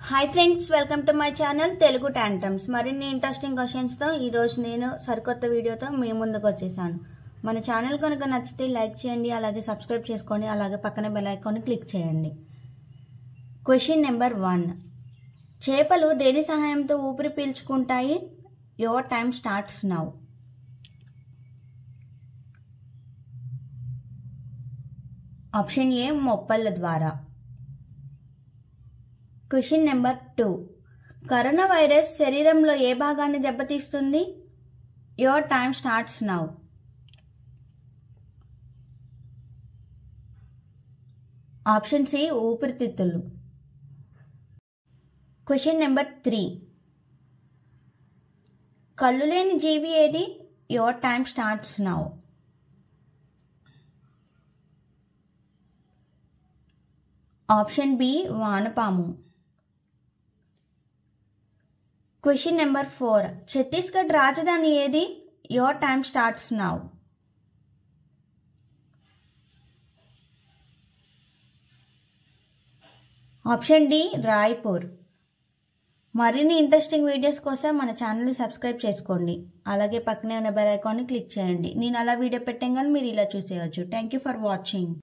Hi friends, welcome to my channel Telugu tantrums. మరిన్ని interesting క్వశ్చన్స్తో ఈరోజు నేను సరికొత్త వీడియోతో మీ ముందుకు వచ్చేసాను. మన ఛానల్ కనుక నచ్చితే లైక్ చేయండి, అలాగే సబ్స్క్రైబ్ చేసుకోండి, అలాగే పక్కన బెల్ ఐకాన్ని క్లిక్ చేయండి. Question number 1. చేపలు దేని సహాయంతో ఊపిరి పీల్చుకుంటాయి? Your time starts now. Option A, మొప్పళ్ళ ద్వారా. Question number 2. కరోనా వైరస్ శరీరంలో ఏ భాగాన్ని దెబ్బతీస్తుంది? Your time starts now. Option C, ఊపిరితిత్తులు. Question number 3. కళ్ళు లేని జీవి ఏది? Your time starts now. Option B, వానపాము. Question number 4. ఛత్తీస్గఢ్ రాజధాని ఏది? Your time starts now. Option D, Raipur. మరిన్ని ఇంట్రెస్టింగ్ వీడియోస్ కోసం మన ఛానల్ని సబ్స్క్రైబ్ చేసుకోండి, అలాగే పక్కనే ఉన్న బెల్ ఐకాన్ని క్లిక్ చేయండి. నేను అలా వీడియో పెట్టగానే మీరు ఇలా చూసేయచ్చు. Thank you for watching.